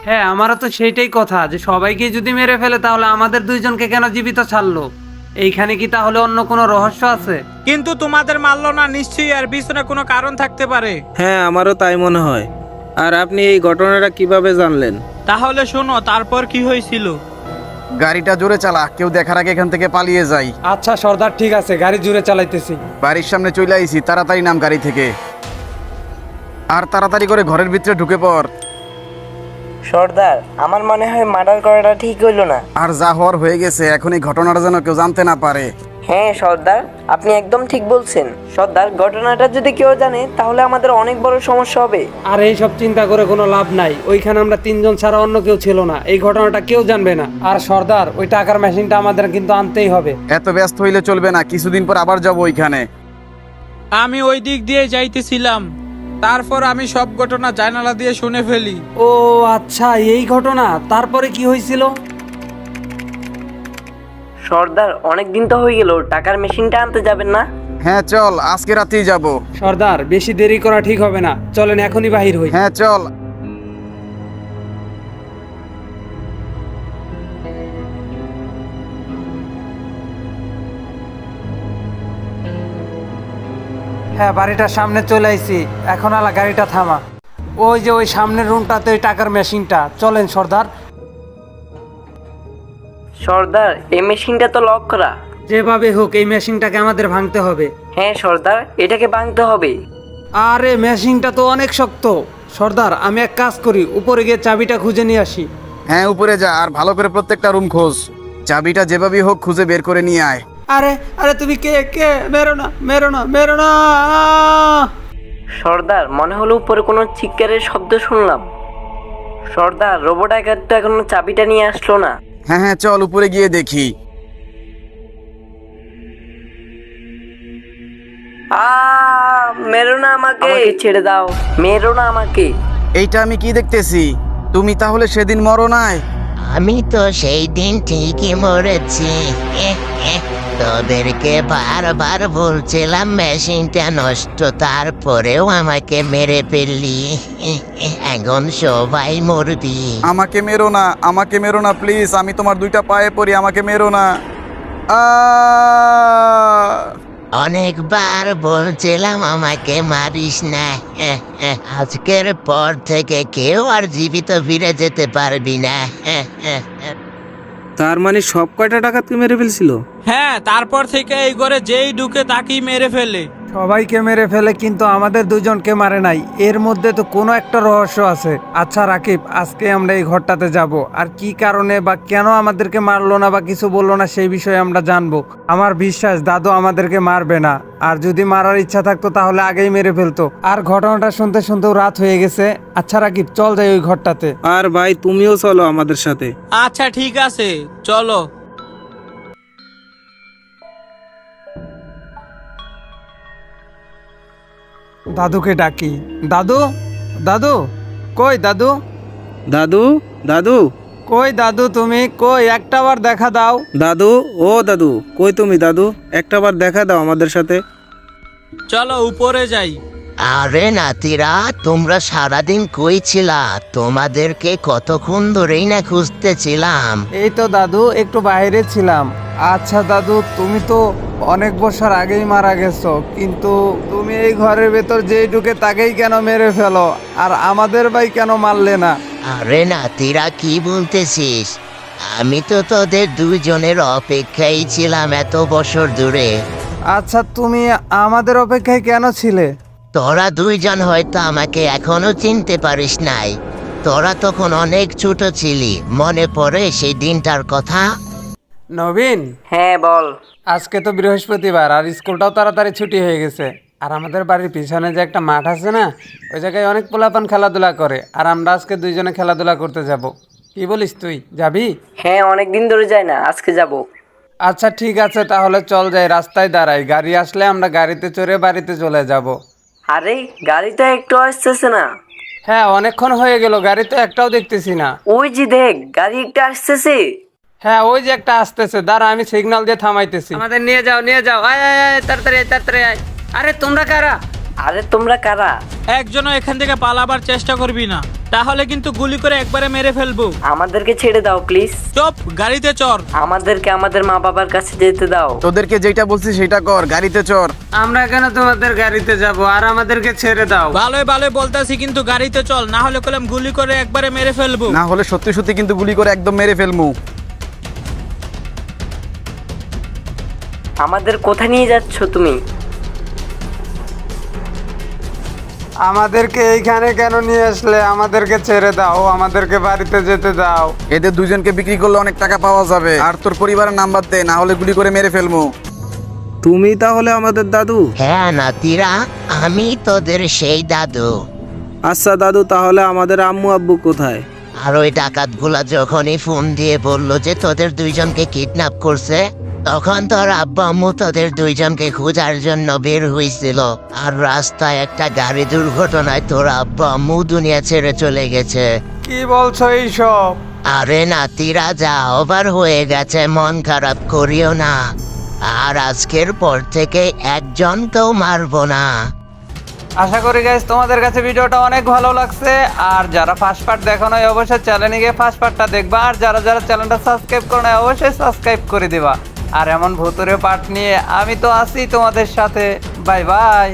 হ্যাঁ, আমারও তো সেইটাই কথা, যে সবাইকে যদি মেরে ফেলে তাহলে আমাদের দুইজনকে কেন জীবিত ছাড়লো? এইখানে কি তাহলে অন্য কোনো রহস্য আছে? কিন্তু তোমাদের মারলো না, নিশ্চয়ই এর পিছনে কোনো কারণ থাকতে পারে। হ্যাঁ, আমারও তাই মনে হয়। আর আপনি এই ঘটনাটা কিভাবে জানলেন? তাহলে শোনো তারপর কি হয়েছিল। গাড়িটা জোরে চালা, কেউ দেখার আগে এখান থেকে পালিয়ে যাই। আচ্ছা সর্দার, ঠিক আছে, গাড়ি জুড়ে চালাইতেছি। বাড়ির সামনে চলে আইছি, তাড়াতাড়ি নাম গাড়ি থেকে, আর তাড়াতাড়ি করে ঘরের ভিতরে ঢুকে পড়। সর্দার, আমার মনে হয় মার্ডার করাটা ঠিক হইলো না। আর যা হওয়ার হয়ে গেছে, এখন এই ঘটনাটা যেন কেউ জানতে না পারে। হ্যাঁ সর্দার, আপনি একদম ঠিক বলছেন। সর্দার, ঘটনাটা যদি কেউ জানে তাহলে আমাদের অনেক বড় সমস্যা হবে। আর এই সব চিন্তা করে কোনো লাভ নাই, ওইখানে আমরা তিনজন ছাড়া অন্য কেউ ছিল না, এই ঘটনাটা কেউ জানবে না। আর সর্দার, ওই টাকার মেশিনটা আমাদের কিন্তু আনতেই হবে। এত ব্যস্ত হইলে চলবে না, কিছুদিন পর আবার যাবো ওইখানে। আমি ওই দিক দিয়ে যাইতেছিলাম, তারপর আমি সব ঘটনা জানালা দিয়ে শুনে ফেলি। ও আচ্ছা, এই ঘটনা। তারপরে কি হয়েছিল? সর্দার, অনেক দিন তো হয়ে গেল, টাকার মেশিনটা আনতে যাবেন না? হ্যাঁ চল, আজকে রাতেই যাব। সর্দার, বেশি দেরি করা ঠিক হবে না, চলেন এখনই বাহির হই। হ্যাঁ চল। হ্যাঁ, বাড়িটার সামনে চলে আইছি, এখন আলা গাড়িটা থামা। ওই যে ওই সামনের রুমটাতে ওই টাকার মেশিনটা, চলেন সর্দার। সর্দার, এই মেশিনটা তো লক করা। যেভাবে হোক এই মেশিনটাকে আমাদের ভাঙতে হবে। হ্যাঁ সর্দার, এটাকে ভাঙতে হবে। আরে মেশিনটা তো অনেক শক্ত। সর্দার, আমি এক কাজ করি, উপরে গিয়ে চাবিটা খুঁজে নিয়ে আসি। হ্যাঁ উপরে যা, আর ভালো করে প্রত্যেকটা রুম খোঁজ। চাবিটা যেভাবেই হোক খুঁজে বের করে নিয়ে আয়। আরে আরে, তুমি কে? কে? মেরো না, মেরো না, মেরো না! সর্দার, মনে হলো উপরে কোনো চিৎকারের শব্দ শুনলাম। সর্দার, রোবট ডাকাত তো এখনো চাবিটা নিয়ে আসলো না। হ্যাঁ হ্যাঁ চল, উপরে গিয়ে দেখি। মেরো না আমাকে, ছেড়ে দাও, মেরো না আমাকে। এইটা আমি কি দেখতেছি? তুমি তাহলে সেদিন মরো নাই? আমি তো সেই দিন ঠিকই মরেছি। তোদেরকে বারবার বলছিলাম মেশিনটা নষ্ট, তারপরেও আমাকে মেরে ফেললি। এখন সবাই মরবি। আমাকে মেরো না, আমাকে মেরো না প্লিজ, আমি তোমার দুইটা পায়ে পড়ি, আমাকে মেরো না। অনেকবার বলছিলাম আমাকে মারিস না। আজকের পর থেকে কেউ আর জীবিত ফিরে যেতে পারবি না। তার মানে সব কয়টা ডাকাতকে মেরে ফেলছিল? হ্যাঁ, তারপর থেকে এই ঘরে যেই ঢুকে তাকেই মেরে ফেলে। সবাইকে মেরে ফেলে, কিন্তু আমাদের দুজনকে মারে নাই। এর মধ্যে তো কোনো একটা রহস্য আছে। আচ্ছা রাকিব, আজকে আমরা এই ঘরটাতে যাব, আর কি কারণে বা কেন আমাদেরকে মারলো না বা কিছু বললো না সেই বিষয়ে আমরা জানবো। আমার বিশ্বাস দাদু আমাদেরকে মারবে না, আর যদি মারার ইচ্ছা থাকতো তাহলে আগেই মেরে ফেলতো। আর ঘটনাটা শুনতে শুনতেও রাত হয়ে গেছে। আচ্ছা রাকিব, চল যাই ওই ঘরটাতে। আর ভাই, তুমিও চলো আমাদের সাথে। আচ্ছা ঠিক আছে, চলো। দাদুকে ডাকি। দাদু, দাদু, কই দাদু? দাদু, দাদু, কই দাদু, তুমি কই? একটাবার দেখা দাও। দাদু, ও দাদু, কই তুমি দাদু? একটাবার দেখা দাও আমাদের সাথে। চলো উপরে যাই। আরে নাতিরা, তোমরা সারাদিন কই ছিলা? তোমাদেরকে কতক্ষণ ধরেই না খুঁজতেছিলাম। এই তো দাদু, একটু বাইরে ছিলাম। আচ্ছা দাদু, তুমি তো অনেক বছর আগেই মারা গেছো, কিন্তু তুমি এই ঘরের ভেতর যেই ঢুকে তাকেই কেন মেরে ফেলো, আর আমাদের ভাই কেন মারলে না? আরে নাতিরা, কি বলতেছিস? আমি তো তোদের দুজনের অপেক্ষায় ছিলাম এত বছর ধরে। আচ্ছা, তুমি আমাদের অপেক্ষায় কেন ছিলে? তোরা দুইজন হয়তো আমাকে এখনো চিনতে পারিস নাই। তোরা তখন অনেক ছোট ছিলি, মনে পড়ে সেই দিনটার কথা? নবীন, হ্যাঁ বল। আজকে তো বৃহস্পতিবার, আর স্কুলটাও তাড়াতাড়ি ছুটি হয়ে গেছে। আর আমাদের বাড়ির পিছনে যে একটা মাঠ আছে না, ওই জায়গায় অনেক পোলাপান খেলাধুলা করে, আর আমরা আজকে দুইজনে খেলাধুলা করতে যাব। কি বলিস, তুই যাবি? হ্যাঁ, অনেক দিন ধরে যায় না, আজকে যাব। আচ্ছা ঠিক আছে, তাহলে চল যাই, রাস্তায় দাঁড়াই, গাড়ি আসলে আমরা গাড়িতে চড়ে বাড়িতে চলে যাব। আরে, গাড়ি তো একটু আসতেছে না। হ্যাঁ, অনেকক্ষণ হয়ে গেল, গাড়ি তো একটাও দেখতেছি না। ওই যে দেখ, গাড়ি একটা আসতেছে। হ্যাঁ, ওই যে একটা আসতেছে, দাঁড়া আমি সিগন্যাল দিয়ে থামাইতেছি। আমাদের নিয়ে যাও, নিয়ে যাও, আয় আয় আয়, তাড়াতাড়ি আয়, তাড়াতাড়ি আয়। আরে তোমরা কারা? আরে তোমরা কারা? একজনও এখান থেকে পালাবার চেষ্টা করবি না, তাহলে কিন্তু গুলি করে একবারে মেরে ফেলবো। আমাদেরকে ছেড়ে দাও প্লিজ। চপ, গাড়িতে চড়। আমাদেরকে আমাদের মা বাবার কাছে যেতে দাও। তোদেরকে যেটা বলছি সেটা কর, গাড়িতে চড়। আমরা কেন তোমাদের গাড়িতে যাব? আর আমাদেরকে ছেড়ে দাও। ভালোই ভালোই বলতাছি, কিন্তু গাড়িতে চল, না হলে কলম গুলি করে একবারে মেরে ফেলবো। না হলে সত্যি সত্যি কিন্তু গুলি করে একদম মেরে ফেলমু। আমাদের কোথায় নিয়ে যাচ্ছ তুমি? আমাদেরকে এইখানে কেন নিয়ে আসলে? আমাদেরকে ছেড়ে দাও, আমাদেরকে বাড়িতে যেতে দাও। এদের দুজনকে বিক্রি করলে অনেক টাকা পাওয়া যাবে। আর তোর পরিবারের নাম্বার দে, না হলে গুলি করে মেরে ফেলমু। তুমি তাহলে আমাদের দাদু? হ্যাঁ নাতিরা, আমি তোদের সেই দাদু। আচ্ছা দাদু, তাহলে আমাদের আম্মু আব্বু কোথায়? আর ওই ডাকাতগুলা যখনই ফোন দিয়ে বললো যে তোদের দুইজনকে কিডন্যাপ করছে, তখন তোর আব্বা আম্মু তোদের দুইজনকে খোঁজার জন্য বের হয়েছিল। আর রাস্তায় একটা গাড়ি দুর্ঘটনায় তোর আব্বা আম্মু দুনিয়া ছেড়ে চলে গেছে। কি বলছো এইসব? আরে নাতিরা, যা ওভার হয়ে গেছে, মন খারাপ করিও না। আর আজকের পর থেকে একজনকেও মারবো না। আশা করি গাইস তোমাদের কাছে ভিডিওটা অনেক ভালো লাগছে। আর যারা ফার্স্ট পার্ট দেখো নাই অবশ্যই চ্যানেলে গিয়ে ফার্স্ট পার্টটা দেখবা। আর যারা যারা চ্যানেলটা সাবস্ক্রাইব করো নাই অবশ্যই সাবস্ক্রাইব করে দিবা। আর এমন ভুতুরে পার্ট নিয়ে আমি তো আছি তোমাদের সাথে। Bye bye.